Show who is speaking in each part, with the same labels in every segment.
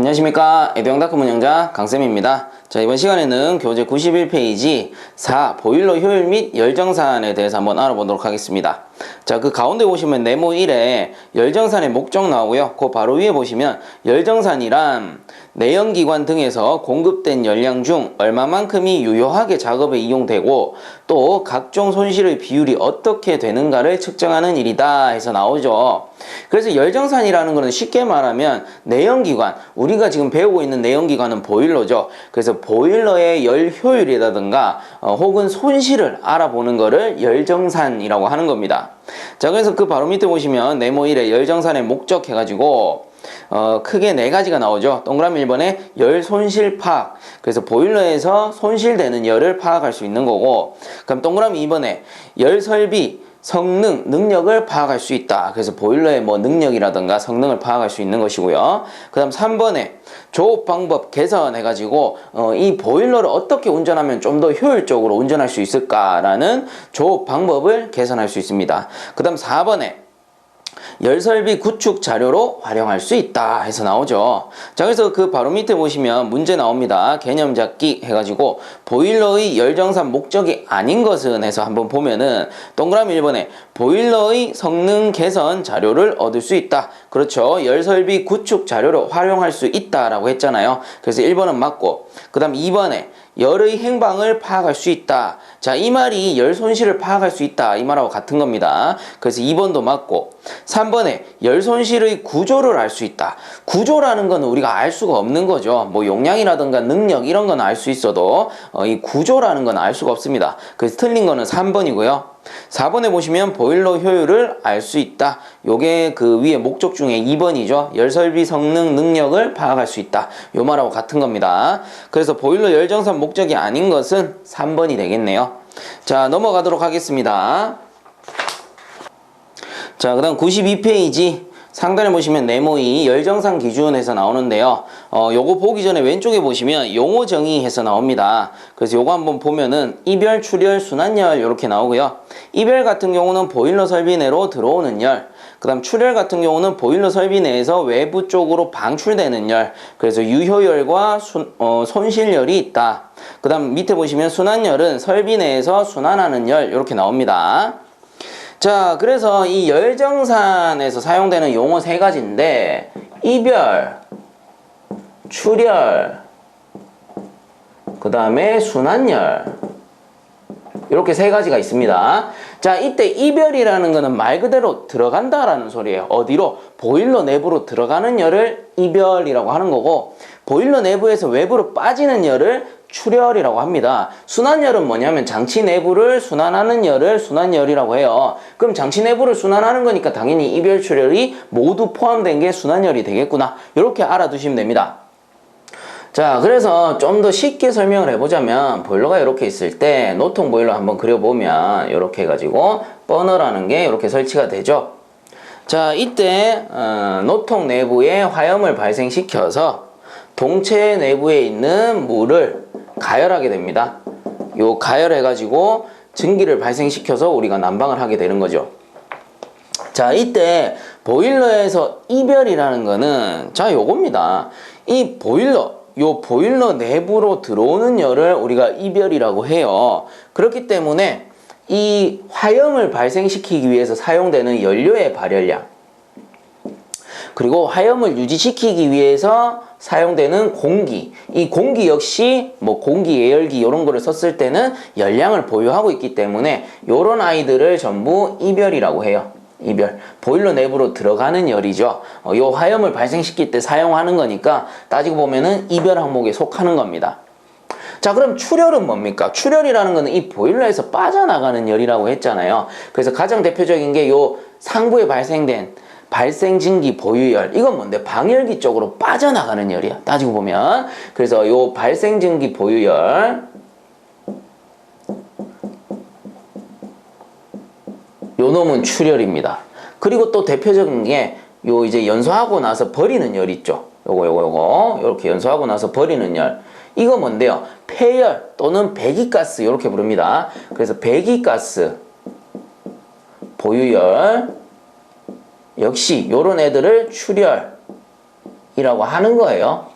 Speaker 1: 안녕하십니까. 에듀영다크 운영자 강쌤입니다. 자, 이번 시간에는 교재 91페이지 4 보일러 효율 및 열정산에 대해서 한번 알아보도록 하겠습니다. 자, 그 가운데 보시면 네모 1에 열정산의 목적 나오고요. 그 바로 위에 보시면 열정산이란 내연기관 등에서 공급된 열량 중 얼마만큼이 유효하게 작업에 이용되고 또 각종 손실의 비율이 어떻게 되는가를 측정하는 일이다 해서 나오죠. 그래서 열정산이라는 것은 쉽게 말하면 내연기관, 우리가 지금 배우고 있는 내연기관은 보일러죠. 그래서 보일러의 열 효율이라든가 혹은 손실을 알아보는 거를 열정산이라고 하는 겁니다. 자, 그래서 그 바로 밑에 보시면 네모 1에 열정산의 목적 해가지고 크게 네 가지가 나오죠. 동그라미 1번에 열 손실 파악. 그래서 보일러에서 손실되는 열을 파악할 수 있는 거고, 그럼 동그라미 2번에 열 설비 성능, 능력을 파악할 수 있다. 그래서 보일러의 뭐 능력이라든가 성능을 파악할 수 있는 것이고요. 그 다음 3번에 조업 방법 개선해가지고 이 보일러를 어떻게 운전하면 좀 더 효율적으로 운전할 수 있을까라는 조업 방법을 개선할 수 있습니다. 그 다음 4번에 열설비 구축 자료로 활용할 수 있다 해서 나오죠. 자, 그래서 그 바로 밑에 보시면 문제 나옵니다. 개념 잡기 해가지고 보일러의 열정산 목적이 아닌 것은 해서 한번 보면은 동그라미 1번에 보일러의 성능 개선 자료를 얻을 수 있다. 그렇죠. 열설비 구축 자료로 활용할 수 있다라고 했잖아요. 그래서 1번은 맞고, 그 다음 2번에 열의 행방을 파악할 수 있다. 자, 이 말이 열 손실을 파악할 수 있다. 이 말하고 같은 겁니다. 그래서 2번도 맞고, 3번에 열 손실의 구조를 알 수 있다. 구조라는 건 우리가 알 수가 없는 거죠. 뭐 용량이라든가 능력 이런 건 알 수 있어도 이 구조라는 건 알 수가 없습니다. 그래서 틀린 거는 3번이고요. 4번에 보시면 보일러 효율을 알 수 있다. 요게 그 위에 목적 중에 2번이죠. 열설비 성능 능력을 파악할 수 있다. 요 말하고 같은 겁니다. 그래서 보일러 열정산 목적이 아닌 것은 3번이 되겠네요. 자, 넘어가도록 하겠습니다. 자, 그 다음 92페이지 상단에 보시면 네모2 열정산 기준에서 나오는데요. 요거 보기 전에 왼쪽에 보시면 용어 정의해서 나옵니다. 그래서 요거 한번 보면은 이별, 출열, 순환열 이렇게 나오고요. 이별 같은 경우는 보일러 설비 내로 들어오는 열, 그 다음 출열 같은 경우는 보일러 설비 내에서 외부 쪽으로 방출되는 열, 그래서 유효열과 손실열이 있다. 그 다음 밑에 보시면 순환열은 설비 내에서 순환하는 열 이렇게 나옵니다. 자, 그래서 이 열정산에서 사용되는 용어 세 가지인데 이별, 출열, 그 다음에 순환열 이렇게 세 가지가 있습니다. 자, 이때 이별이라는 거는 말 그대로 들어간다라는 소리예요. 어디로? 보일러 내부로 들어가는 열을 이별이라고 하는 거고, 보일러 내부에서 외부로 빠지는 열을 출열이라고 합니다. 순환열은 뭐냐면 장치 내부를 순환하는 열을 순환열이라고 해요. 그럼 장치 내부를 순환하는 거니까 당연히 이별, 출열이 모두 포함된 게 순환열이 되겠구나. 이렇게 알아두시면 됩니다. 자, 그래서 좀 더 쉽게 설명을 해보자면 보일러가 이렇게 있을 때 노통 보일러 한번 그려보면 이렇게 해가지고 버너라는 게 이렇게 설치가 되죠. 자, 이때 노통 내부에 화염을 발생시켜서 동체 내부에 있는 물을 가열하게 됩니다. 요 가열해가지고 증기를 발생시켜서 우리가 난방을 하게 되는 거죠. 자, 이때 보일러에서 이별이라는 거는 자, 요겁니다. 이 보일러, 요 보일러 내부로 들어오는 열을 우리가 이별이라고 해요. 그렇기 때문에 이 화염을 발생시키기 위해서 사용되는 연료의 발열량, 그리고 화염을 유지시키기 위해서 사용되는 공기, 이 공기 역시 뭐 공기 예열기 이런 거를 썼을 때는 열량을 보유하고 있기 때문에 요런 아이들을 전부 이별이라고 해요. 이별. 보일러 내부로 들어가는 열이죠. 요 화염을 발생시킬 때 사용하는 거니까 따지고 보면은 이별 항목에 속하는 겁니다. 자, 그럼 출열은 뭡니까? 출열이라는 거는 이 보일러에서 빠져나가는 열이라고 했잖아요. 그래서 가장 대표적인 게 요 상부에 발생된 발생증기 보유열, 이건 뭔데? 방열기 쪽으로 빠져나가는 열이야, 따지고 보면. 그래서 요 발생증기 보유열, 요 놈은 출열입니다. 그리고 또 대표적인 게 요 이제 연소하고 나서 버리는 열 있죠. 요거 이렇게 연소하고 나서 버리는 열, 이거 뭔데요? 폐열 또는 배기가스 이렇게 부릅니다. 그래서 배기가스 보유열 역시 요런 애들을 출열이라고 하는 거예요.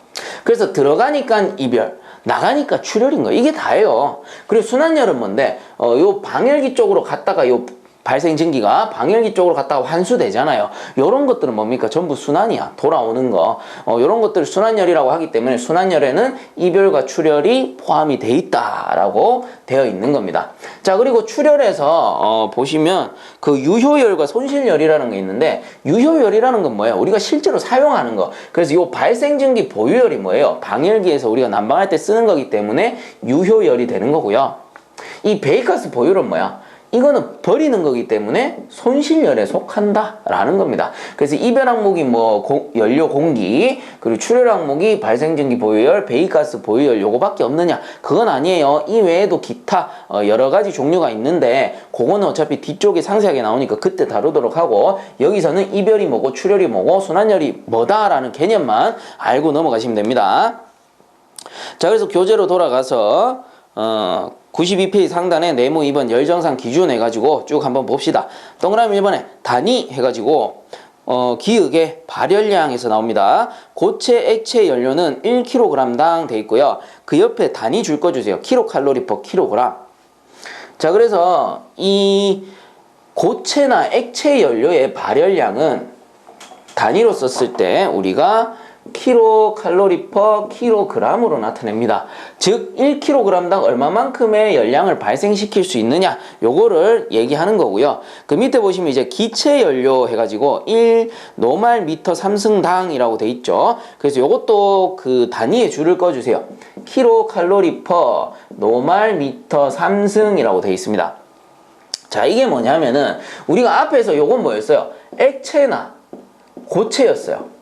Speaker 1: 그래서 들어가니까 이별, 나가니까 출혈인 거예요. 이게 다예요. 그리고 순환열은 뭔데? 요 방열기 쪽으로 갔다가 요 발생 증기가 방열기 쪽으로 갔다가 환수되잖아요. 요런 것들은 뭡니까? 전부 순환이야. 돌아오는 거. 요런 것들을 순환열이라고 하기 때문에 순환열에는 이별과 출혈이 포함이 돼 있다라고 되어 있는 겁니다. 자, 그리고 출혈에서 보시면 그 유효열과 손실열이라는 게 있는데, 유효열이라는 건 뭐예요? 우리가 실제로 사용하는 거. 그래서 요 발생 증기 보유열이 뭐예요? 방열기에서 우리가 난방할 때 쓰는 거기 때문에 유효열이 되는 거고요. 이 배기가스 보유열은 뭐야? 이거는 버리는 거기 때문에 손실열에 속한다라는 겁니다. 그래서 이별 항목이 연료 공기, 그리고 출혈 항목이 발생증기 보유열, 배기가스 보유열 요거밖에 없느냐? 그건 아니에요. 이 외에도 기타 여러 가지 종류가 있는데 그거는 어차피 뒤쪽에 상세하게 나오니까 그때 다루도록 하고, 여기서는 이별이 뭐고 출혈이 뭐고 순환열이 뭐다라는 개념만 알고 넘어가시면 됩니다. 자, 그래서 교재로 돌아가서 92페이지 상단에 네모 2번 열정상 기준 해가지고 쭉 한번 봅시다. 동그라미 1번에 단위 해가지고 기역의 발열량에서 나옵니다. 고체 액체 연료는 1kg당 돼 있고요. 그 옆에 단위 줄 거 주세요. 킬로칼로리 per 킬로그램. 자, 그래서 이 고체나 액체 연료의 발열량은 단위로 썼을 때 우리가 킬로칼로리 per 킬로그램으로 나타냅니다. 즉 1kg당 얼마만큼의 열량을 발생시킬 수 있느냐, 요거를 얘기하는 거고요. 그 밑에 보시면 이제 기체 연료 해가지고 1 노말 미터 3승당이라고 돼 있죠. 그래서 요것도 그 단위에 줄을 꺼주세요. 킬로칼로리 per 노말 미터 3승이라고 돼 있습니다. 자, 이게 뭐냐면은 우리가 앞에서 요건 뭐였어요? 액체나 고체였어요.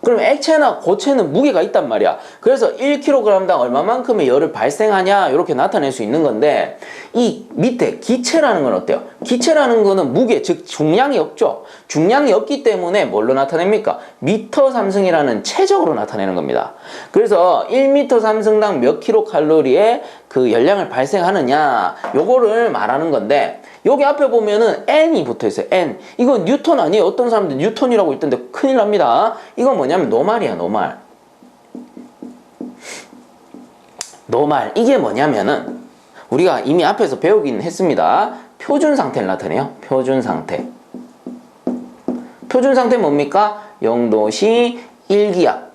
Speaker 1: 그럼 액체나 고체는 무게가 있단 말이야. 그래서 1kg당 얼마만큼의 열을 발생하냐 이렇게 나타낼 수 있는 건데, 이 밑에 기체라는 건 어때요? 기체라는 거는 무게, 즉 중량이 없죠. 중량이 없기 때문에 뭘로 나타냅니까? 미터 3승이라는 최적으로 나타내는 겁니다. 그래서 1미터 3승당 몇 킬로칼로리의 그 열량을 발생하느냐 요거를 말하는 건데, 여기 앞에 보면은 N이 붙어있어요. N. 이거 뉴턴 아니에요. 어떤 사람들 뉴턴이라고 있던데 큰일 납니다. 이건 뭐냐면 노말이야. 노말. 노말. 이게 뭐냐면은 우리가 이미 앞에서 배우긴 했습니다. 표준 상태를 나타내요. 표준 상태. 표준 상태 뭡니까? 0도씨 1기압.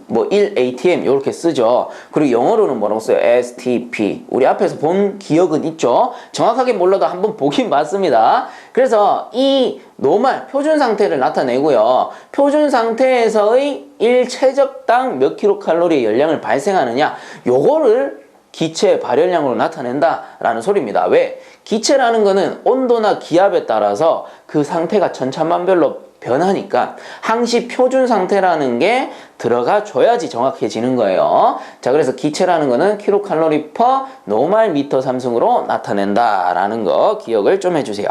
Speaker 1: 1atm 이렇게 쓰죠. 그리고 영어로는 뭐라고 써요? STP. 우리 앞에서 본 기억은 있죠. 정확하게 몰라도 한번 보긴 봤습니다. 그래서 이 노말 표준 상태를 나타내고요. 표준 상태에서의 1최적당 몇 킬로칼로리의 열량을 발생하느냐, 요거를 기체 발열량으로 나타낸다라는 소리입니다. 왜? 기체라는 거는 온도나 기압에 따라서 그 상태가 천차만별로 변하니까 항시 표준 상태라는 게 들어가 줘야지 정확해지는 거예요. 자, 그래서 기체라는 거는 킬로칼로리 per 노말 미터 3승으로 나타낸다라는 거 기억을 좀 해주세요.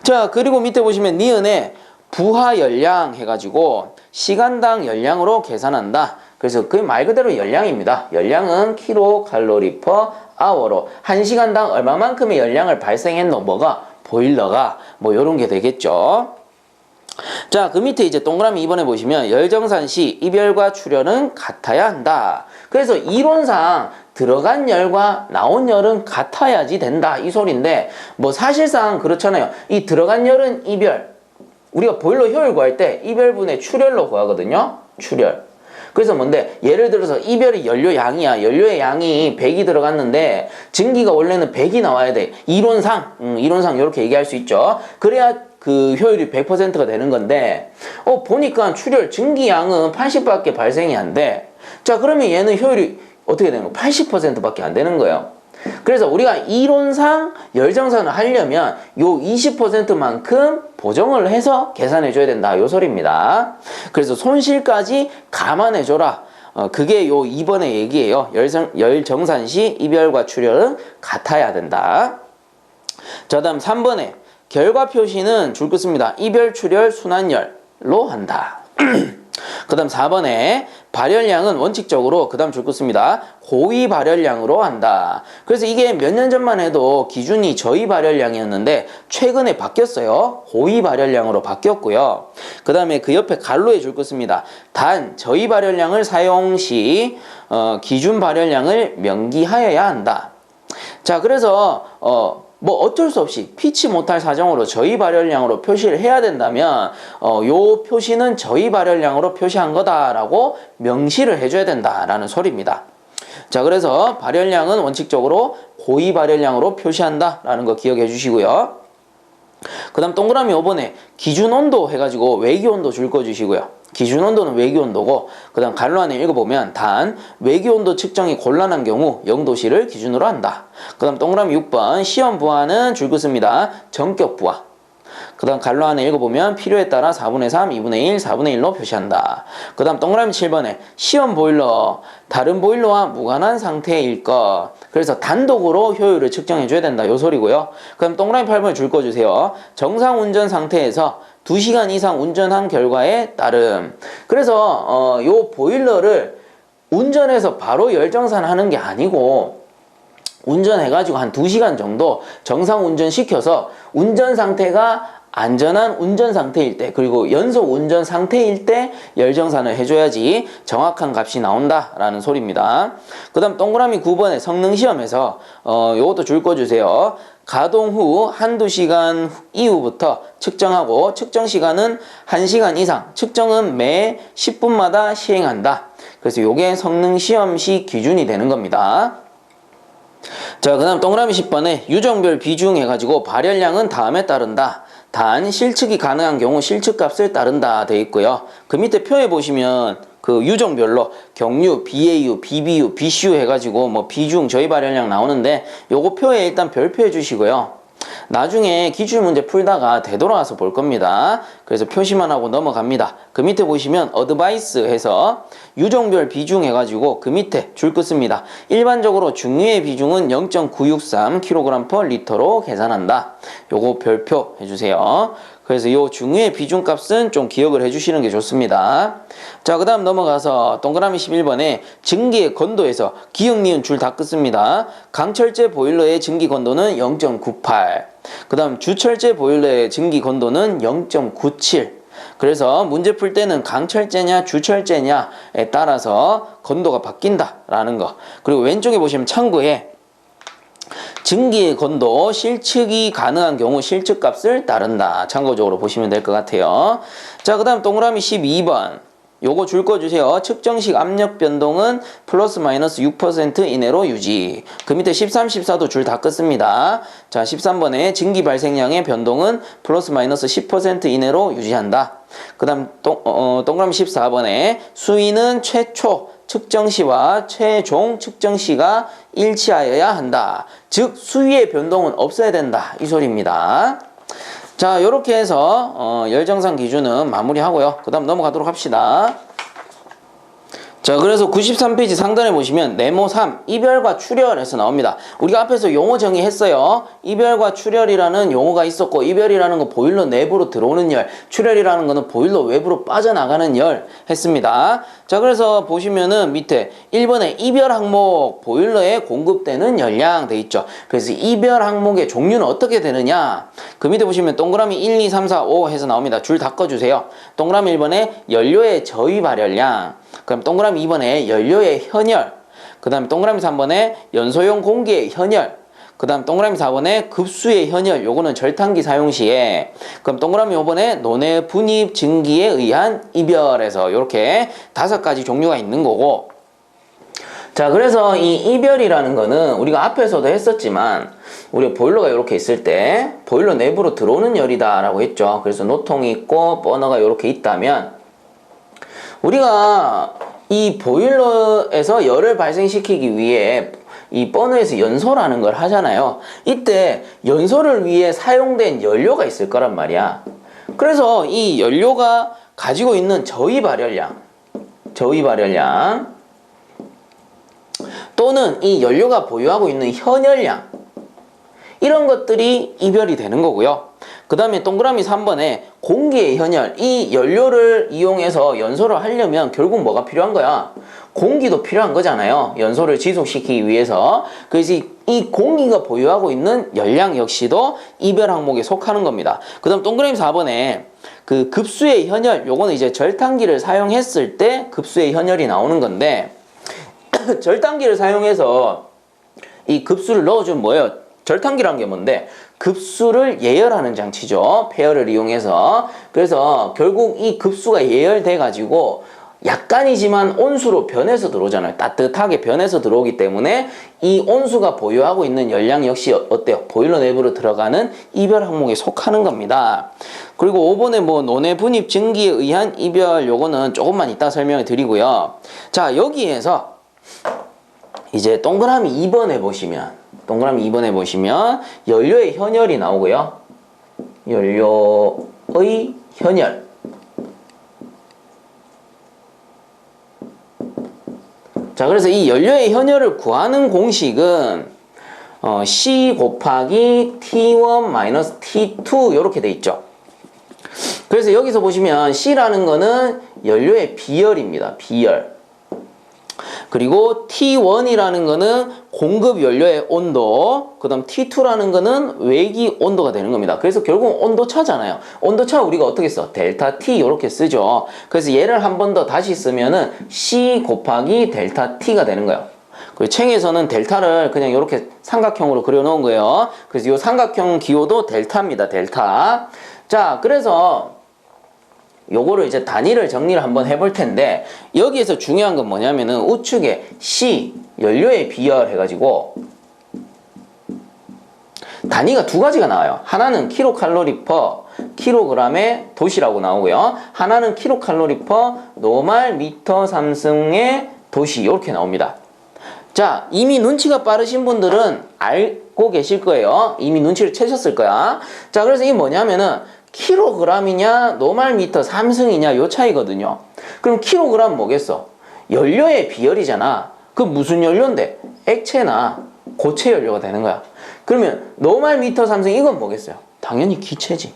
Speaker 1: 자, 그리고 밑에 보시면 니은에 부하 열량 해가지고 시간당 열량으로 계산한다. 그래서 그 말 그대로 열량입니다. 열량은 킬로칼로리 per hour로 1시간당 얼마만큼의 열량을 발생했노? 뭐가? 보일러가. 요런 게 되겠죠. 자, 그 밑에 이제 동그라미 2번에 보시면 열정산 시 이별과 출혈은 같아야 한다. 그래서 이론상 들어간 열과 나온 열은 같아야지 된다 이 소리인데, 사실상 그렇잖아요. 이 들어간 열은 이별, 우리가 보일러 효율 구할 때 이별분의 출혈로 구하거든요. 출혈. 그래서 뭔데? 예를 들어서 이별이 연료 양이야. 연료의 양이 100이 들어갔는데 증기가 원래는 100이 나와야 돼. 이론상 이렇게 얘기할 수 있죠. 그래야 그 효율이 100%가 되는 건데, 보니까 출혈 증기양은 80밖에 발생이 안 돼. 자, 그러면 얘는 효율이 어떻게 되는 거야? 80%밖에 안 되는 거예요. 그래서 우리가 이론상 열정산을 하려면 요 20%만큼 보정을 해서 계산해 줘야 된다 요 소리입니다. 그래서 손실까지 감안해 줘라. 그게 요 2번의 얘기예요. 열정산 시 이별과 출혈은 같아야 된다. 자, 다음 3번에 결과 표시는 줄 긋습니다. 이별, 출혈, 순환열로 한다. 그 다음 4번에 발열량은 원칙적으로 그 다음 줄 것입니다. 고위 발열량으로 한다. 그래서 이게 몇 년 전만 해도 기준이 저위 발열량이었는데 최근에 바뀌었어요. 고위 발열량으로 바뀌었고요. 그 다음에 그 옆에 갈로에 줄 것입니다. 단 저위 발열량을 사용 시 기준 발열량을 명기하여야 한다. 자, 그래서 뭐 어쩔 수 없이 피치 못할 사정으로 저희 발열량으로 표시를 해야 된다면 요 표시는 저희 발열량으로 표시한 거다라고 명시를 해줘야 된다라는 소리입니다. 자, 그래서 발열량은 원칙적으로 고위 발열량으로 표시한다라는 거 기억해 주시고요. 그 다음 동그라미 5번에 기준온도 해가지고 외기온도 줄 거 주시고요. 기준온도는 외기온도고 그 다음 가로 안에 읽어보면 단 외기온도 측정이 곤란한 경우 0도씨를 기준으로 한다. 그 다음 동그라미 6번 시험 부하는 줄 것입니다. 전격 부하. 그 다음 가로 안에 읽어보면 필요에 따라 4분의 3, 2분의 1, 4분의 1로 표시한다. 그 다음 동그라미 7번에 시험 보일러 다른 보일러와 무관한 상태일 것. 그래서 단독으로 효율을 측정해줘야 된다. 요 소리고요. 그 다음 동그라미 8번에 줄 거 주세요. 정상 운전 상태에서 2시간 이상 운전한 결과에 따름. 그래서 요 보일러를 운전해서 바로 열정산하는 게 아니고 운전해가지고 한 2시간 정도 정상 운전 시켜서 운전 상태가 안전한 운전 상태일 때 그리고 연속 운전 상태일 때 열정산을 해줘야지 정확한 값이 나온다라는 소리입니다. 그 다음 동그라미 9번에 성능시험에서 요것도 줄 거 주세요. 가동 후 한두 시간 이후부터 측정하고 측정 시간은 1시간 이상, 측정은 매 10분마다 시행한다. 그래서 요게 성능시험 시 기준이 되는 겁니다. 자, 그 다음 동그라미 10번에 유정별 비중 해가지고 발열량은 다음에 따른다. 단 실측이 가능한 경우 실측값을 따른다 돼 있고요. 그 밑에 표에 보시면 그 유정별로 경유, BAU, BBU, BCU 해가지고 뭐 비중, 저희 발열량 나오는데 요거 표에 일단 별표해 주시고요. 나중에 기출문제 풀다가 되돌아와서 볼 겁니다. 그래서 표시만 하고 넘어갑니다. 그 밑에 보시면 어드바이스 해서 유정별 비중 해가지고 그 밑에 줄 것입니다. 일반적으로 중유의 비중은 0.963kg/L로 계산한다. 요거 별표 해주세요. 그래서 요 중유의 비중 값은 좀 기억을 해주시는 게 좋습니다. 자, 그 다음 넘어가서 동그라미 11번에 증기의 건도에서 기역, 니은 줄 다 끊습니다. 강철제 보일러의 증기 건도는 0.98. 그 다음 주철제 보일러의 증기 건도는 0.97. 그래서 문제 풀 때는 강철제냐 주철제냐에 따라서 건도가 바뀐다라는 거. 그리고 왼쪽에 보시면 참고에 증기의 건도 실측이 가능한 경우 실측값을 따른다. 참고적으로 보시면 될 것 같아요. 자, 그 다음 동그라미 12번. 요거 줄 거 주세요. 측정식 압력 변동은 플러스 마이너스 6% 이내로 유지. 그 밑에 13, 14도 줄 다 끊습니다. 자, 13번에 증기 발생량의 변동은 플러스 마이너스 10% 이내로 유지한다. 그 다음 동그라미 14번에 수위는 최초 측정 시와 최종 측정 시가 일치하여야 한다. 즉 수위의 변동은 없어야 된다. 이 소리입니다. 자, 요렇게 해서 열정산 기준은 마무리하고요. 그 다음 넘어가도록 합시다. 자, 그래서 93페이지 상단에 보시면 네모 3 이별과 출혈에서 나옵니다. 우리가 앞에서 용어 정의했어요. 이별과 출혈이라는 용어가 있었고, 이별이라는 건 보일러 내부로 들어오는 열, 출혈이라는 거는 보일러 외부로 빠져나가는 열 했습니다. 자, 그래서 보시면은 밑에 1번에 이별 항목 보일러에 공급되는 열량 돼 있죠. 그래서 이별 항목의 종류는 어떻게 되느냐, 그 밑에 보시면 동그라미 1, 2, 3, 4, 5 해서 나옵니다. 줄 다 꺼주세요. 동그라미 1번에 연료의 저위 발열량, 그럼 동그라미 2번에 연료의 현열, 그 다음에 동그라미 3번에 연소용 공기의 현열, 그 다음 동그라미 4번에 급수의 현열, 요거는 절탄기 사용 시에, 그럼 동그라미 5번에 논의 분입 증기에 의한 이별에서 이렇게 5가지 종류가 있는 거고. 자, 그래서 이 이별이라는 거는 우리가 앞에서도 했었지만 우리가 보일러가 이렇게 있을 때 보일러 내부로 들어오는 열이다 라고 했죠. 그래서 노통이 있고 버너가 이렇게 있다면 우리가 이 보일러에서 열을 발생시키기 위해 이 버너에서 연소라는 걸 하잖아요. 이때 연소를 위해 사용된 연료가 있을 거란 말이야. 그래서 이 연료가 가지고 있는 저위 발열량 또는 이 연료가 보유하고 있는 현열량, 이런 것들이 이별이 되는 거고요. 그 다음에 동그라미 3번에 공기의 현열, 이 연료를 이용해서 연소를 하려면 결국 뭐가 필요한 거야? 공기도 필요한 거잖아요. 연소를 지속시키기 위해서. 그래서 이 공기가 보유하고 있는 열량 역시도 이별 항목에 속하는 겁니다. 그 다음 동그라미 4번에 그 급수의 현열, 요거는 이제 절단기를 사용했을 때 급수의 현열이 나오는 건데 절단기를 사용해서 이 급수를 넣어주면 뭐예요? 절단기란 게 뭔데? 급수를 예열하는 장치죠. 폐열을 이용해서. 그래서 결국 이 급수가 예열돼 가지고 약간이지만 온수로 변해서 들어오잖아요. 따뜻하게 변해서 들어오기 때문에 이 온수가 보유하고 있는 열량 역시 어때요? 보일러 내부로 들어가는 이별 항목에 속하는 겁니다. 그리고 5번에 뭐 논의 분입 증기에 의한 이별, 요거는 조금만 이따 설명을 드리고요. 자, 여기에서 이제 동그라미 2번에 보시면 연료의 현열이 나오고요. 연료의 현열. 자, 그래서 이 연료의 현열을 구하는 공식은 C 곱하기 T1 T2 이렇게 돼 있죠. 그래서 여기서 보시면 C라는 거는 연료의 비열입니다. 비열. 그리고 T1이라는 거는 공급 연료의 온도, 그 다음 T2라는 거는 외기 온도가 되는 겁니다. 그래서 결국 온도차잖아요. 온도차 우리가 어떻게 써? 델타 T 이렇게 쓰죠. 그래서 얘를 한 번 더 다시 쓰면은 C 곱하기 델타 T가 되는 거예요. 그리고 책에서는 델타를 그냥 이렇게 삼각형으로 그려놓은 거예요. 그래서 이 삼각형 기호도 델타입니다. 델타. 자, 그래서 요거를 이제 단위를 정리를 한번 해볼 텐데 여기에서 중요한 건 뭐냐면은 우측에 C, 연료의 비열 해가지고 단위가 두 가지가 나와요. 하나는 킬로칼로리 퍼 킬로그램의 도시라고 나오고요. 하나는 킬로칼로리 퍼 노말 미터 삼승의 도시 이렇게 나옵니다. 자, 이미 눈치가 빠르신 분들은 알고 계실 거예요. 이미 눈치를 채셨을 거야. 자, 그래서 이게 뭐냐면은 킬로그램이냐 노말미터 삼승이냐 요 차이거든요. 그럼 킬로그램 뭐겠어? 연료의 비열이잖아. 그 무슨 연료인데? 액체나 고체 연료가 되는 거야. 그러면 노말미터 삼승 이건 뭐겠어요? 당연히 기체지.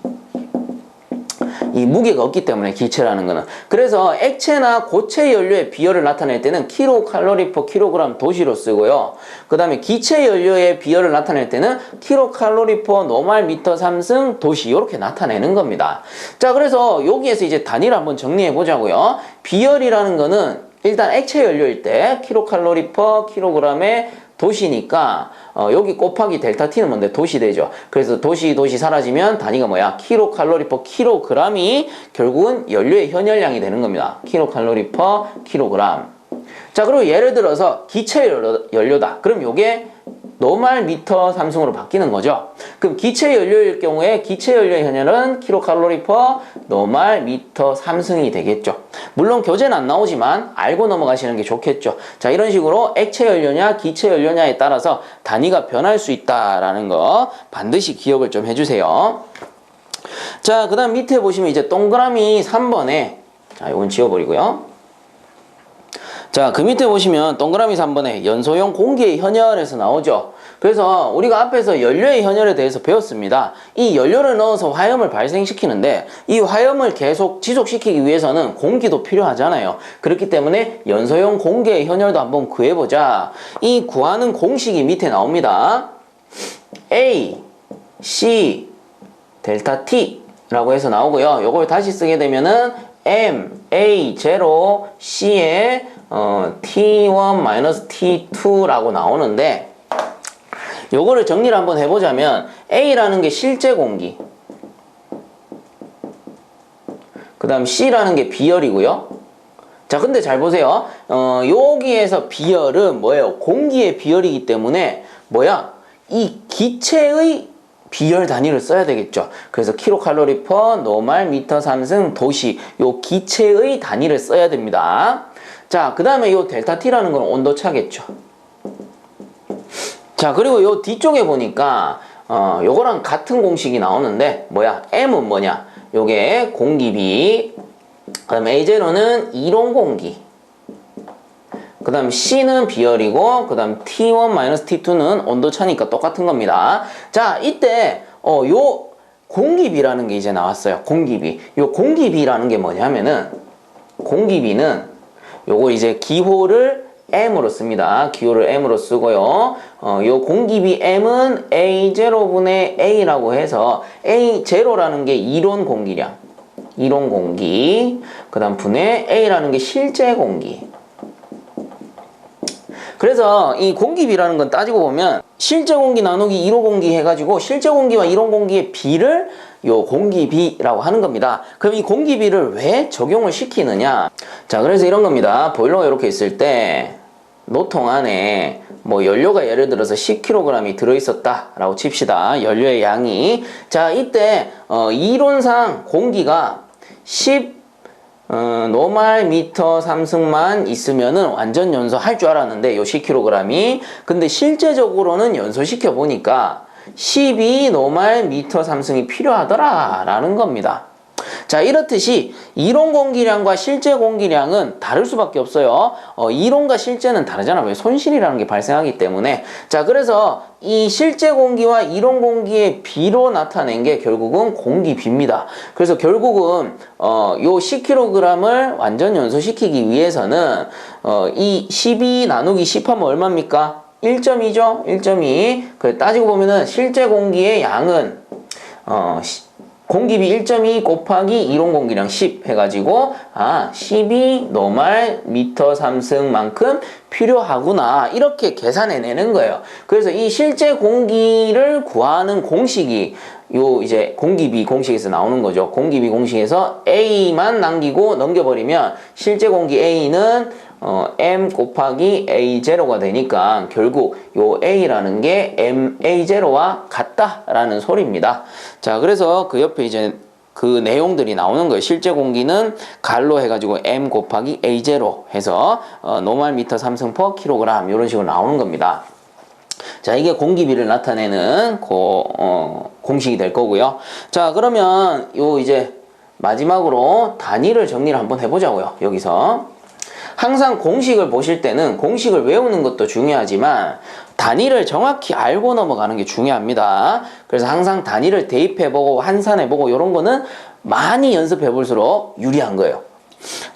Speaker 1: 이 무게가 없기 때문에 기체라는 거는. 그래서 액체나 고체 연료의 비열을 나타낼 때는 킬로칼로리 퍼 킬로그램 도시로 쓰고요. 그 다음에 기체 연료의 비열을 나타낼 때는 킬로칼로리 퍼 노말 미터 삼승 도시 이렇게 나타내는 겁니다. 자, 그래서 여기에서 이제 단위를 한번 정리해 보자고요. 비열이라는 거는 일단 액체 연료일 때 킬로칼로리 퍼 킬로그램의 도시니까 여기 곱하기 델타 T는 뭔데? 도시 되죠. 그래서 도시 사라지면 단위가 뭐야? 킬로칼로리 퍼 킬로그램이 결국은 연료의 현열량이 되는 겁니다. 킬로칼로리 퍼 킬로그램. 자, 그리고 예를 들어서 기체 연료다. 그럼 요게 노말 미터 삼승으로 바뀌는 거죠. 그럼 기체 연료일 경우에 기체 연료의 현열은 킬로칼로리 퍼 노말 미터 삼승이 되겠죠. 물론 교재는 안 나오지만 알고 넘어가시는 게 좋겠죠. 자, 이런 식으로 액체 연료냐 기체 연료냐에 따라서 단위가 변할 수 있다라는 거 반드시 기억을 좀 해주세요. 자, 그 다음 밑에 보시면 이제 동그라미 3번에 자, 이건 지워버리고요. 자, 그 밑에 보시면 동그라미 3번에 연소용 공기의 현열에서 나오죠. 그래서 우리가 앞에서 연료의 현열에 대해서 배웠습니다. 이 연료를 넣어서 화염을 발생시키는데 이 화염을 계속 지속시키기 위해서는 공기도 필요하잖아요. 그렇기 때문에 연소용 공기의 현열도 한번 구해보자. 이 구하는 공식이 밑에 나옵니다. A, C, 델타 T 라고 해서 나오고요. 요걸 다시 쓰게 되면은 M, A, 0, C에 T1 T2라고 나오는데 요거를 정리를 한번 해보자면 A라는 게 실제 공기, 그 다음 C라는 게 비열이고요. 자, 근데 잘 보세요. 여기에서 비열은 뭐예요? 공기의 비열이기 때문에 뭐야? 이 기체의 비열 단위를 써야 되겠죠. 그래서 킬로칼로리 퍼 노말 미터 삼승 도시 요 기체의 단위를 써야 됩니다. 자, 그 다음에 요 델타 T라는 건 온도차겠죠. 자, 그리고 요 뒤쪽에 보니까 요거랑 같은 공식이 나오는데 뭐야? M은 뭐냐? 요게 공기비, 그 다음 A0는 이론 공기, 그 다음 C는 비열이고 그 다음 T1 T2는 온도차니까 똑같은 겁니다. 자, 이때 요 공기비라는 게 이제 나왔어요. 공기비. 요 공기비라는 게 뭐냐면은, 공기비는 요거 이제 기호를 M으로 씁니다. 기호를 M으로 쓰고요. 요 공기비 M은 A0분의 A라고 해서 A0라는 게 이론 공기량. 이론 공기. 그 다음 분의 A라는 게 실제 공기. 그래서 이 공기비라는 건 따지고 보면 실제 공기 나누기 1호 공기 해가지고 실제 공기와 이론 공기의 비를 요 공기비라고 하는 겁니다. 그럼 이 공기비를 왜 적용을 시키느냐? 자, 그래서 이런 겁니다. 보일러가 이렇게 있을 때 노통 안에 뭐 연료가 예를 들어서 10kg이 들어있었다라고 칩시다. 연료의 양이. 자, 이때 이론상 공기가 10 노말 미터 3승만 있으면은 완전 연소할 줄 알았는데 요 10kg이. 근데 실제적으로는 연소시켜 보니까 12 노말 미터 3승이 필요하더라 라는 겁니다. 자, 이렇듯이 이론 공기량과 실제 공기량은 다를 수밖에 없어요. 이론과 실제는 다르잖아요. 왜? 손실이라는 게 발생하기 때문에. 자, 그래서 이 실제 공기와 이론 공기의 비로 나타낸 게 결국은 공기비입니다. 그래서 결국은 요 10kg을 완전 연소시키기 위해서는 이 12 나누기 10 하면 얼마입니까? 1.2죠? 1.2. 그래 따지고 보면은 실제 공기의 양은 공기비 1.2 곱하기 이론 공기량 10 해가지고 12 노말 미터 3승만큼 필요하구나 이렇게 계산해내는 거예요. 그래서 이 실제 공기를 구하는 공식이 요 이제 공기비 공식에서 나오는 거죠. 공기비 공식에서 A만 남기고 넘겨버리면 실제 공기 A는 M 곱하기 A0가 되니까 결국 요 A라는 게 MA0와 같다라는 소리입니다. 자, 그래서 그 옆에 이제 그 내용들이 나오는 거예요. 실제 공기는 갈로 해가지고 M 곱하기 A0 해서 노말 미터 3승 퍼 킬로그램 이런 식으로 나오는 겁니다. 자, 이게 공기비를 나타내는 공식이 될 거고요. 자, 그러면 요 이제 마지막으로 단위를 정리를 한번 해보자고요. 여기서 항상 공식을 보실 때는 공식을 외우는 것도 중요하지만 단위를 정확히 알고 넘어가는 게 중요합니다. 그래서 항상 단위를 대입해보고 환산해보고 이런 거는 많이 연습해볼수록 유리한 거예요.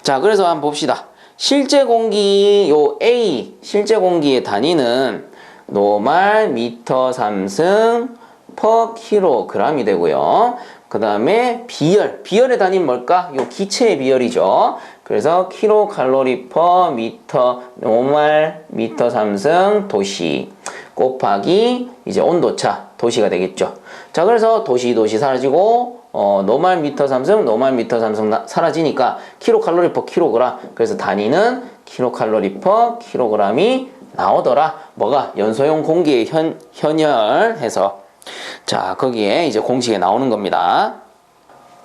Speaker 1: 자, 그래서 한번 봅시다. 실제 공기 요 A 실제 공기의 단위는 노말 미터 3승 퍼 킬로그램이 되고요. 그 다음에 비열의 단위는 뭘까? 요 기체의 비열이죠. 그래서 킬로칼로리 퍼 미터 노말 미터 3승 도시 곱하기 이제 온도차 도시가 되겠죠. 자, 그래서 도시 사라지고 노말 미터 3승 노말 미터 3승 사라지니까 킬로칼로리 퍼 킬로그램. 그래서 단위는 킬로칼로리 퍼 킬로그램이 나오더라. 뭐가? 연소용 공기의 현열해서. 자, 거기에 이제 공식에 나오는 겁니다.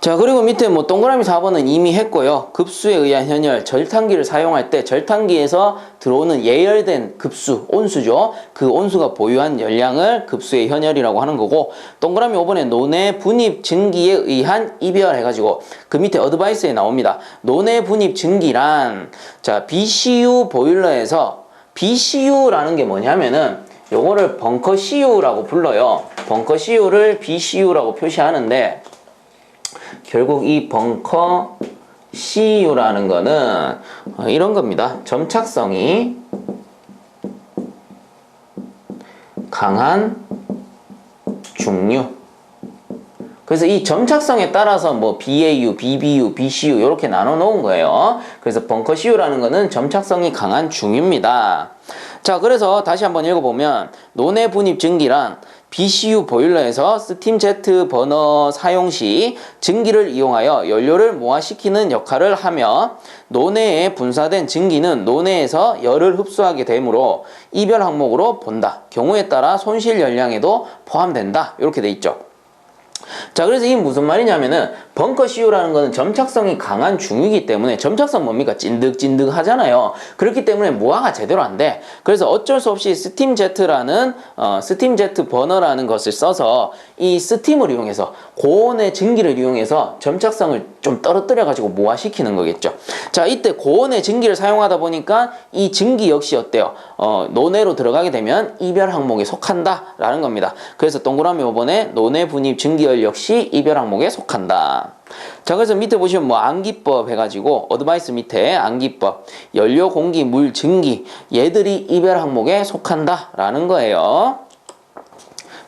Speaker 1: 자, 그리고 밑에 뭐 동그라미 4번은 이미 했고요. 급수에 의한 현열, 절탄기를 사용할 때 절탄기에서 들어오는 예열된 급수, 온수죠. 그 온수가 보유한 열량을 급수의 현열이라고 하는 거고, 동그라미 5번에 논의 분입 증기에 의한 이별 해가지고 그 밑에 어드바이스에 나옵니다. 논의 분입 증기란, 자, BCU 보일러에서 BCU라는 게 뭐냐면은 요거를 벙커 CU라고 불러요. 벙커 CU를 BCU라고 표시하는데 결국 이 벙커 CU라는 거는 이런 겁니다. 점착성이 강한 중류. 그래서 이 점착성에 따라서 뭐 BAU, BBU, BCU 이렇게 나눠 놓은 거예요. 그래서 벙커 CU라는 거는 점착성이 강한 중유입니다. 자, 그래서 다시 한번 읽어보면 논의 분입 증기란 BCU 보일러에서 스팀 제트 버너 사용 시 증기를 이용하여 연료를 모아시키는 역할을 하며 논해에 분사된 증기는 논해에서 열을 흡수하게 되므로 이별 항목으로 본다. 경우에 따라 손실 열량에도 포함된다. 이렇게 돼 있죠. 자, 그래서 이게 무슨 말이냐면은 벙커 CU라는 거는 점착성이 강한 중이기 때문에 점착성 뭡니까? 찐득찐득 하잖아요. 그렇기 때문에 모아가 제대로 안 돼. 그래서 어쩔 수 없이 스팀 제트라는 스팀 제트 버너라는 것을 써서 이 스팀을 이용해서 고온의 증기를 이용해서 점착성을 좀 떨어뜨려 가지고 모아시키는 거겠죠. 자, 이때 고온의 증기를 사용하다 보니까 이 증기 역시 어때요? 논해로 들어가게 되면 이별 항목에 속한다 라는 겁니다. 그래서 동그라미 5번에 논해 분입 증기 보유열 역시 이별 항목에 속한다. 자, 그래서 밑에 보시면 뭐 암기법 해가지고 어드바이스 밑에 암기법, 연료, 공기, 물, 증기 얘들이 이별 항목에 속한다 라는 거예요.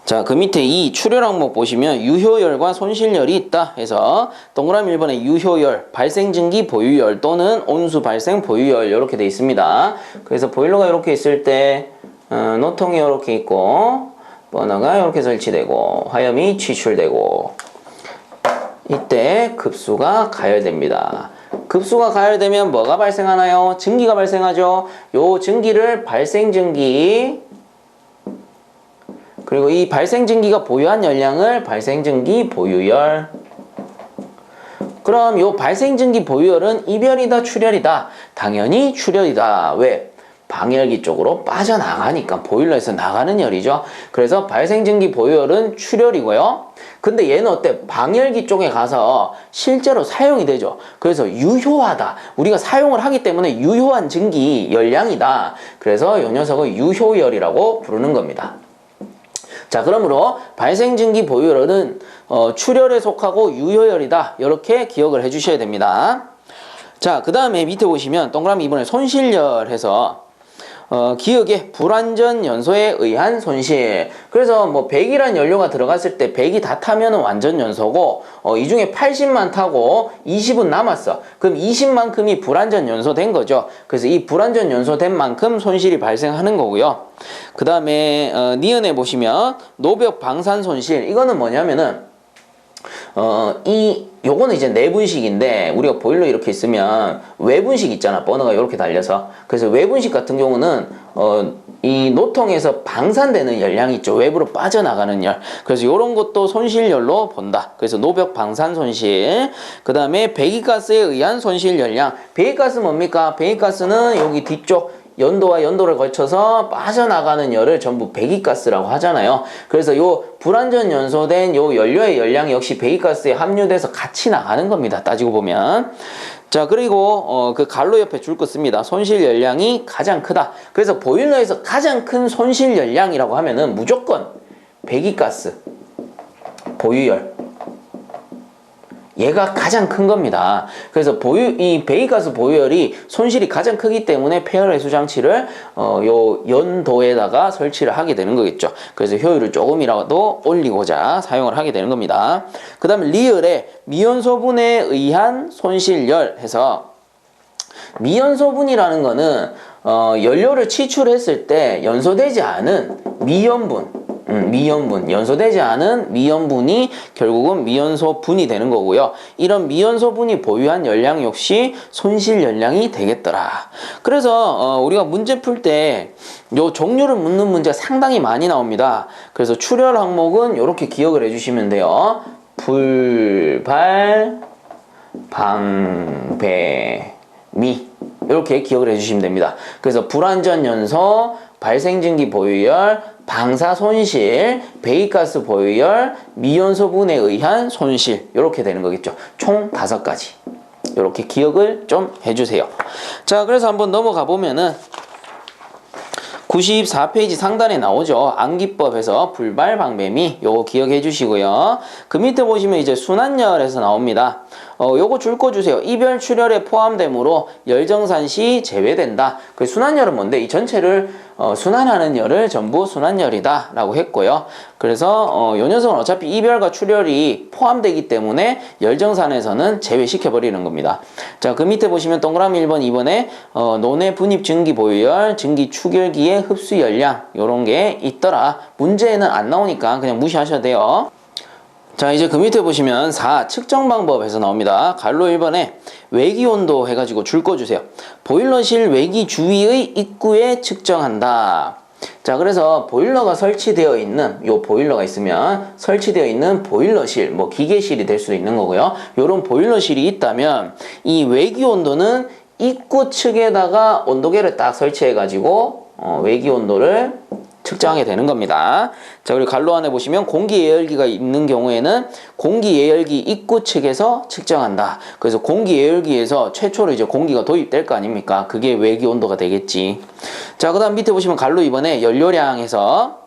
Speaker 1: 자, 그 밑에 이 출혈 항목 보시면 유효열과 손실열이 있다 해서 동그라미 1번에 유효열, 발생증기 보유열 또는 온수 발생 보유열 이렇게 돼 있습니다. 그래서 보일러가 이렇게 있을 때 노통이 이렇게 있고 버너가 이렇게 설치되고 화염이 취출되고 이때 급수가 가열됩니다. 급수가 가열되면 뭐가 발생하나요? 증기가 발생하죠. 요 증기를 발생증기, 그리고 이 발생증기가 보유한 열량을 발생증기 보유열. 그럼 요 발생증기 보유열은 이별이다 출혈이다? 당연히 출혈이다. 왜? 방열기 쪽으로 빠져나가니까 보일러에서 나가는 열이죠. 그래서 발생증기 보유열은 출혈이고요. 근데 얘는 어때? 방열기 쪽에 가서 실제로 사용이 되죠. 그래서 유효하다. 우리가 사용을 하기 때문에 유효한 증기 열량이다. 그래서 이 녀석을 유효열이라고 부르는 겁니다. 자, 그러므로 발생증기 보유열은 출혈에 속하고 유효열이다. 이렇게 기억을 해주셔야 됩니다. 자, 그 다음에 밑에 보시면 동그라미 이번에 손실열 해서 기억에 불완전 연소에 의한 손실. 그래서 뭐 100이란 연료가 들어갔을 때 100이 다 타면은 완전 연소고 이 중에 80만 타고 20은 남았어. 그럼 20만큼이 불완전 연소된 거죠. 그래서 이 불완전 연소된 만큼 손실이 발생하는 거고요. 그 다음에 니은에 보시면 노벽 방산 손실. 이거는 뭐냐면은 요거는 이제 내분식인데 우리가 보일러 이렇게 있으면 외분식 있잖아. 버너가 이렇게 달려서. 그래서 외분식 같은 경우는 이 노통에서 방산되는 열량이 있죠. 외부로 빠져나가는 열. 그래서 요런 것도 손실열로 본다. 그래서 노벽 방산 손실. 그 다음에 배기가스에 의한 손실 열량. 배기가스 뭡니까? 배기가스는 여기 뒤쪽 연도와 연도를 거쳐서 빠져나가는 열을 전부 배기가스라고 하잖아요. 그래서 요 불완전 연소된 요 연료의 열량이 역시 배기가스에 함유돼서 같이 나가는 겁니다. 따지고 보면. 자, 그리고 그 갈로 옆에 줄 거 씁니다. 손실 열량이 가장 크다. 그래서 보일러에서 가장 큰 손실 열량이라고 하면은 무조건 배기가스 보유열. 얘가 가장 큰 겁니다. 그래서 이 배기가스 보유열이 손실이 가장 크기 때문에 폐열 해수 장치를 요 연도에다가 설치를 하게 되는 거겠죠. 그래서 효율을 조금이라도 올리고자 사용을 하게 되는 겁니다. 그 다음에 리을에 미연소분에 의한 손실열 해서 미연소분이라는 거는 연료를 치출했을 때 연소되지 않은 미연분, 연소되지 않은 미연분이 결국은 미연소분이 되는 거고요. 이런 미연소분이 보유한 열량 역시 손실 열량이 되겠더라. 그래서 우리가 문제 풀 때 요 종류를 묻는 문제가 상당히 많이 나옵니다. 그래서 출혈 항목은 이렇게 기억을 해주시면 돼요. 불발, 방배, 미 이렇게 기억을 해주시면 됩니다. 그래서 불완전 연소, 발생증기 보유열, 방사 손실, 배기가스 보유열, 미연소분에 의한 손실 이렇게 되는 거겠죠. 총 5가지 이렇게 기억을 좀 해주세요. 자, 그래서 한번 넘어가 보면은 94페이지 상단에 나오죠. 암기법에서 불발 방배미 요거 기억해 주시고요. 그 밑에 보시면 이제 순환열에서 나옵니다. 요거 줄 거 주세요. 이별 출혈에 포함되므로 열정산 시 제외된다. 그 순환열은 뭔데? 이 전체를 순환하는 열을 전부 순환열이다 라고 했고요. 그래서 요 녀석은 어차피 이별과 출혈이 포함되기 때문에 열정산에서는 제외시켜 버리는 겁니다. 자, 그 밑에 보시면 동그라미 1번 2번에 논의 분입 증기 보유열, 증기 축열기의 흡수 열량 요런 게 있더라. 문제에는 안 나오니까 그냥 무시하셔도 돼요. 자, 이제 그 밑에 보시면 4 측정 방법에서 나옵니다. 갈로 1번에 외기 온도 해가지고 줄 거 주세요. 보일러실 외기 주위의 입구에 측정한다. 자, 그래서 보일러가 설치되어 있는 요 보일러가 있으면 설치되어 있는 보일러실, 뭐 기계실이 될 수도 있는 거고요. 요런 보일러실이 있다면 이 외기 온도는 입구 측에다가 온도계를 딱 설치해 가지고 외기 온도를 측정하게 되는 겁니다. 자, 그리고 갈로 안에 보시면 공기 예열기가 있는 경우에는 공기 예열기 입구 측에서 측정한다. 그래서 공기 예열기에서 최초로 이제 공기가 도입될 거 아닙니까? 그게 외기 온도가 되겠지. 자, 그 다음 밑에 보시면 갈로 2번에 연료량에서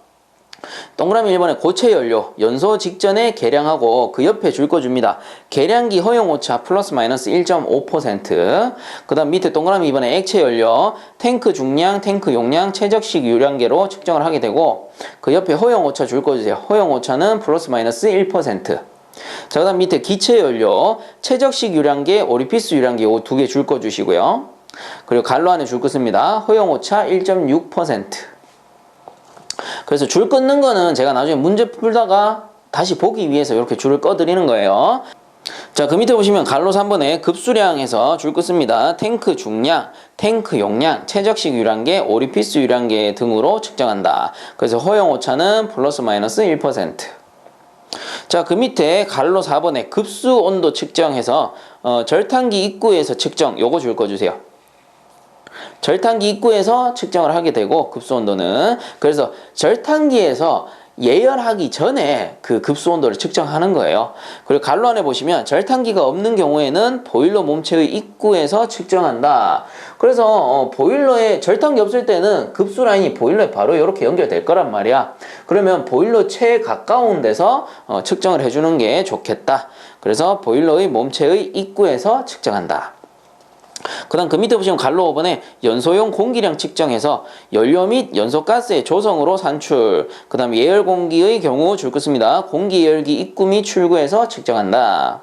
Speaker 1: 동그라미 1번에 고체 연료 연소 직전에 계량하고 그 옆에 줄 거 줍니다. 계량기 허용 오차 플러스 마이너스 1.5%. 그 다음 밑에 동그라미 2번에 액체 연료 탱크 중량, 탱크 용량, 최적식 유량계로 측정을 하게 되고 그 옆에 허용 오차 줄 거 주세요. 허용 오차는 플러스 마이너스 1%. 자, 그 다음 밑에 기체 연료 최적식 유량계, 오리피스 유량계 요 두 개 줄 거 주시고요. 그리고 갈로 안에 줄 거 씁니다. 허용 오차 1.6%. 그래서 줄 끊는 거는 제가 나중에 문제 풀다가 다시 보기 위해서 이렇게 줄을 꺼 드리는 거예요. 자, 그 밑에 보시면 갈로 3번에 급수량에서 줄 끊습니다. 탱크 중량, 탱크 용량, 최적식 유량계, 오리피스 유량계 등으로 측정한다. 그래서 허용 오차는 플러스 마이너스 1%. 자, 그 밑에 갈로 4번에 급수 온도 측정해서 절탄기 입구에서 측정 요거 줄 거 주세요. 절탄기 입구에서 측정을 하게 되고 급수 온도는 그래서 절탄기에서 예열하기 전에 그 급수 온도를 측정하는 거예요. 그리고 갈로 안에 보시면 절탄기가 없는 경우에는 보일러 몸체의 입구에서 측정한다. 그래서 보일러에 절탄기 없을 때는 급수 라인이 보일러에 바로 이렇게 연결될 거란 말이야. 그러면 보일러 체에 가까운 데서 측정을 해주는 게 좋겠다. 그래서 보일러의 몸체의 입구에서 측정한다. 그 다음 그 밑에 보시면 갈로 5번에 연소용 공기량 측정해서 연료 및 연소가스의 조성으로 산출. 그 다음 예열 공기의 경우 줄 것입니다. 공기 예열기 입구 및 출구에서 측정한다.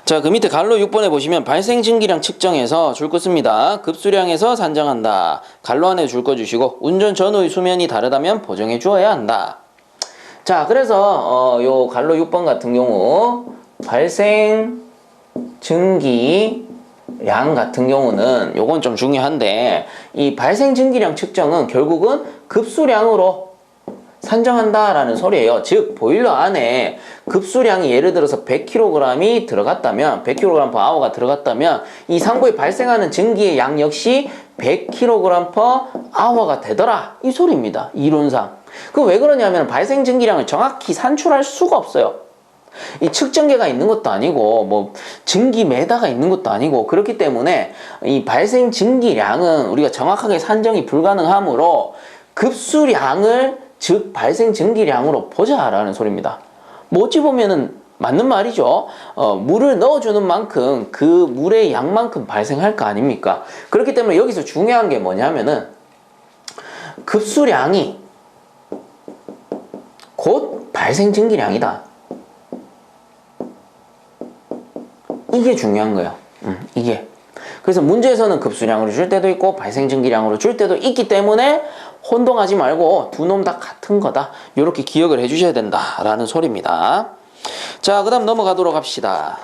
Speaker 1: 자, 그 밑에 갈로 6번에 보시면 발생 증기량 측정해서 줄 것입니다. 급수량에서 산정한다. 갈로 안에 줄 거 주시고 운전 전후의 수면이 다르다면 보정해 주어야 한다. 자, 그래서 요 갈로 6번 같은 경우 발생 증기 량 같은 경우는 요건 좀 중요한데 이 발생 증기량 측정은 결국은 급수량으로 산정한다라는 소리예요. 즉 보일러 안에 급수량이 예를 들어서 100kg이 들어갔다면 100kg/h가 들어갔다면 이 상부에 발생하는 증기의 양 역시 100kg/h가 되더라 이 소리입니다. 이론상. 그 왜 그러냐면 발생 증기량을 정확히 산출할 수가 없어요. 이 측정계가 있는 것도 아니고 뭐 증기매다가 있는 것도 아니고 그렇기 때문에 이 발생 증기량은 우리가 정확하게 산정이 불가능하므로 급수량을 즉 발생 증기량으로 보자라는 소리입니다. 뭐 어찌 보면은 맞는 말이죠. 물을 넣어주는 만큼 그 물의 양만큼 발생할 거 아닙니까? 그렇기 때문에 여기서 중요한 게 뭐냐면은 급수량이 곧 발생 증기량이다. 이게 중요한 거예요. 이게. 그래서 문제에서는 급수량으로 줄 때도 있고 발생 증기량으로 줄 때도 있기 때문에 혼동하지 말고 두 놈 다 같은 거다. 이렇게 기억을 해주셔야 된다라는 소리입니다. 자, 그 다음 넘어가도록 합시다.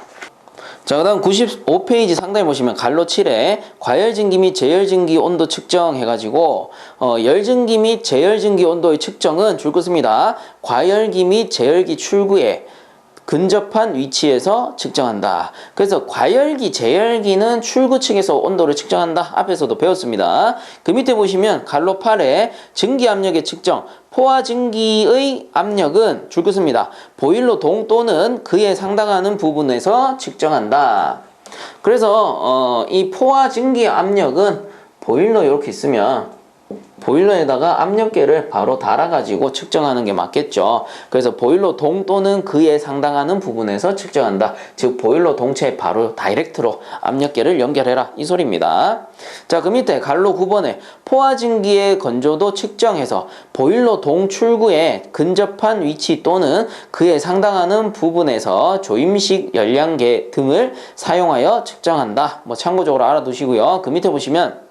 Speaker 1: 자, 그 다음 95페이지 상단에 보시면 갈로 7에 과열증기 및 제열증기 온도 측정 해가지고 열증기 및 제열증기 온도의 측정은 줄 것입니다. 과열기 및 제열기 출구에 근접한 위치에서 측정한다. 그래서 과열기, 제열기는 출구 측에서 온도를 측정한다. 앞에서도 배웠습니다. 그 밑에 보시면 갈로 8에 증기 압력의 측정, 포화 증기의 압력은 줄 것입니다. 보일러 동 또는 그에 상당하는 부분에서 측정한다. 그래서 이 포화 증기 압력은 보일러 이렇게 있으면 보일러에다가 압력계를 바로 달아가지고 측정하는 게 맞겠죠. 그래서 보일러 동 또는 그에 상당하는 부분에서 측정한다. 즉 보일러 동체에 바로 다이렉트로 압력계를 연결해라 이 소리입니다. 자, 그 밑에 갈로 9번에 포화증기의 건조도 측정해서 보일러 동 출구에 근접한 위치 또는 그에 상당하는 부분에서 조임식 열량계 등을 사용하여 측정한다. 뭐 참고적으로 알아두시고요. 그 밑에 보시면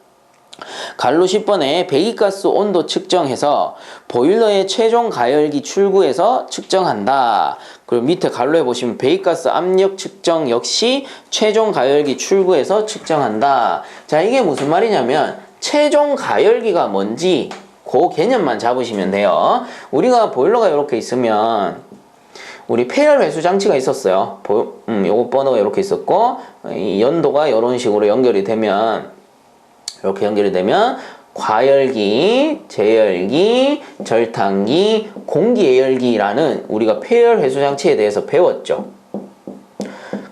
Speaker 1: 갈로 10번에 배기가스 온도 측정해서 보일러의 최종 가열기 출구에서 측정한다. 그리고 밑에 갈로에 보시면 배기가스 압력 측정 역시 최종 가열기 출구에서 측정한다. 자, 이게 무슨 말이냐면 최종 가열기가 뭔지 그 개념만 잡으시면 돼요. 우리가 보일러가 이렇게 있으면 우리 폐열 회수 장치가 있었어요. 요거 버너가 이렇게 있었고 이 연도가 이런 식으로 연결이 되면 이렇게 연결이 되면 과열기, 제열기, 절탄기, 공기예열기라는 우리가 폐열 회수 장치에 대해서 배웠죠.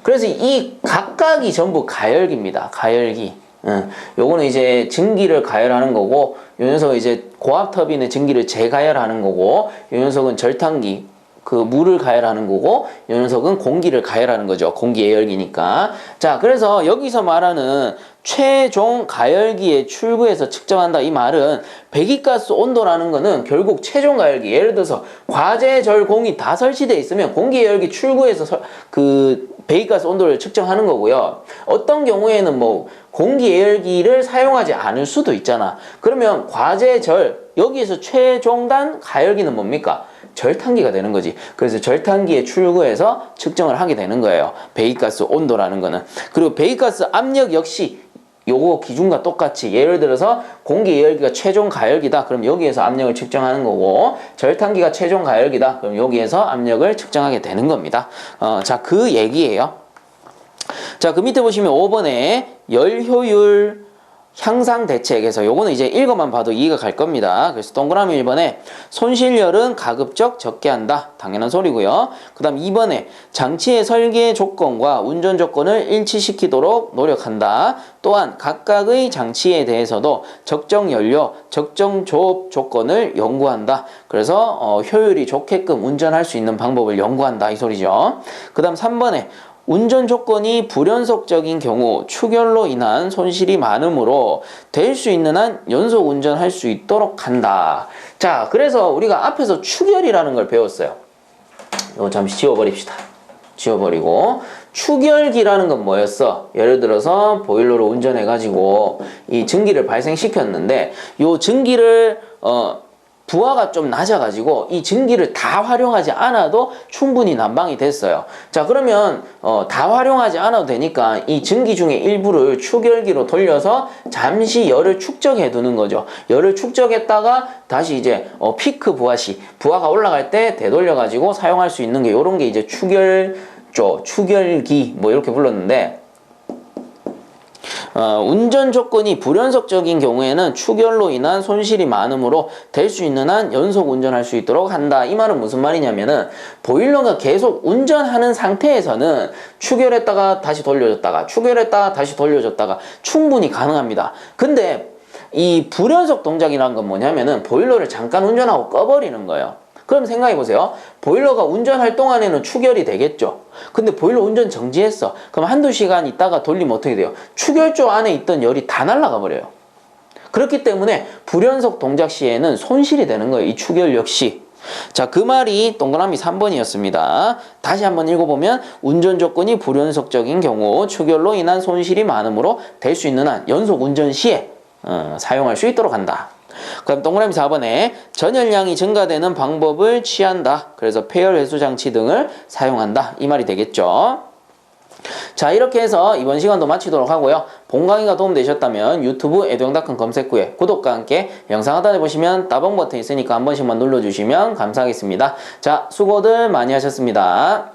Speaker 1: 그래서 이 각각이 전부 가열기입니다. 가열기. 요거는 이제 증기를 가열하는 거고, 요 녀석은 이제 고압 터빈의 증기를 재가열하는 거고, 요 녀석은 절탄기, 그 물을 가열하는 거고, 요 녀석은 공기를 가열하는 거죠. 공기 예열기니까. 자, 그래서 여기서 말하는 최종 가열기의 출구에서 측정한다, 이 말은 배기가스 온도라는 거는 결국 최종 가열기, 예를 들어서 과제, 절, 공이 다 설치되어 있으면 공기 예열기 출구에서 그 배기가스 온도를 측정하는 거고요. 어떤 경우에는 뭐 공기 예열기를 사용하지 않을 수도 있잖아. 그러면 과제, 절, 여기에서 최종단 가열기는 뭡니까? 절탄기가 되는 거지. 그래서 절탄기의 출구에서 측정을 하게 되는 거예요. 배기가스 온도라는 거는. 그리고 배기가스 압력 역시 요거 기준과 똑같이, 예를 들어서 공기 예열기가 최종 가열기다, 그럼 여기에서 압력을 측정하는 거고, 절탄기가 최종 가열기다, 그럼 여기에서 압력을 측정하게 되는 겁니다. 자, 그 얘기예요. 자, 그 밑에 보시면 5번에 열 효율 향상 대책에서, 요거는 이제 읽어만 봐도 이해가 갈 겁니다. 그래서 동그라미 1번에 손실열은 가급적 적게 한다, 당연한 소리고요. 그 다음 2번에 장치의 설계 조건과 운전 조건을 일치시키도록 노력한다. 또한 각각의 장치에 대해서도 적정 연료, 적정 조업 조건을 연구한다. 그래서 효율이 좋게끔 운전할 수 있는 방법을 연구한다, 이 소리죠. 그 다음 3번에 운전 조건이 불연속적인 경우 추결로 인한 손실이 많으므로 될 수 있는 한 연속 운전할 수 있도록 한다. 자, 그래서 우리가 앞에서 추결이라는 걸 배웠어요. 이거 잠시 지워버립시다. 지워버리고, 추결기라는 건 뭐였어? 예를 들어서 보일러로 운전해가지고 이 증기를 발생시켰는데, 요 증기를 부하가 좀 낮아가지고 이 증기를 다 활용하지 않아도 충분히 난방이 됐어요. 자, 그러면 다 활용하지 않아도 되니까 이 증기 중에 일부를 추결기로 돌려서 잠시 열을 축적해 두는 거죠. 열을 축적했다가 다시 이제 피크 부하시, 부하가 올라갈 때 되돌려 가지고 사용할 수 있는 게, 요런 게 이제 추결기 뭐 이렇게 불렀는데, 운전 조건이 불연속적인 경우에는 추결로 인한 손실이 많으므로 될 수 있는 한 연속 운전할 수 있도록 한다. 이 말은 무슨 말이냐면은, 보일러가 계속 운전하는 상태에서는 추결했다가 다시 돌려줬다가 추결했다가 다시 돌려줬다가 충분히 가능합니다. 근데 이 불연속 동작이라는 건 뭐냐면은 보일러를 잠깐 운전하고 꺼버리는 거예요. 그럼 생각해보세요. 보일러가 운전할 동안에는 추결이 되겠죠. 근데 보일러 운전 정지했어. 그럼 한두 시간 있다가 돌리면 어떻게 돼요? 추결조 안에 있던 열이 다 날아가 버려요. 그렇기 때문에 불연속 동작 시에는 손실이 되는 거예요, 이 추결 역시. 자, 그 말이 동그라미 3번이었습니다. 다시 한번 읽어보면, 운전 조건이 불연속적인 경우 추결로 인한 손실이 많으므로 될 수 있는 한 연속 운전 시에 사용할 수 있도록 한다. 그럼 동그라미 4번에 전열량이 증가되는 방법을 취한다. 그래서 폐열 회수 장치 등을 사용한다, 이 말이 되겠죠. 자, 이렇게 해서 이번 시간도 마치도록 하고요. 본 강의가 도움되셨다면 유튜브 에듀영닷컴 검색 후에 구독과 함께 영상 하단에 보시면 따봉 버튼 있으니까 한 번씩만 눌러주시면 감사하겠습니다. 자, 수고들 많이 하셨습니다.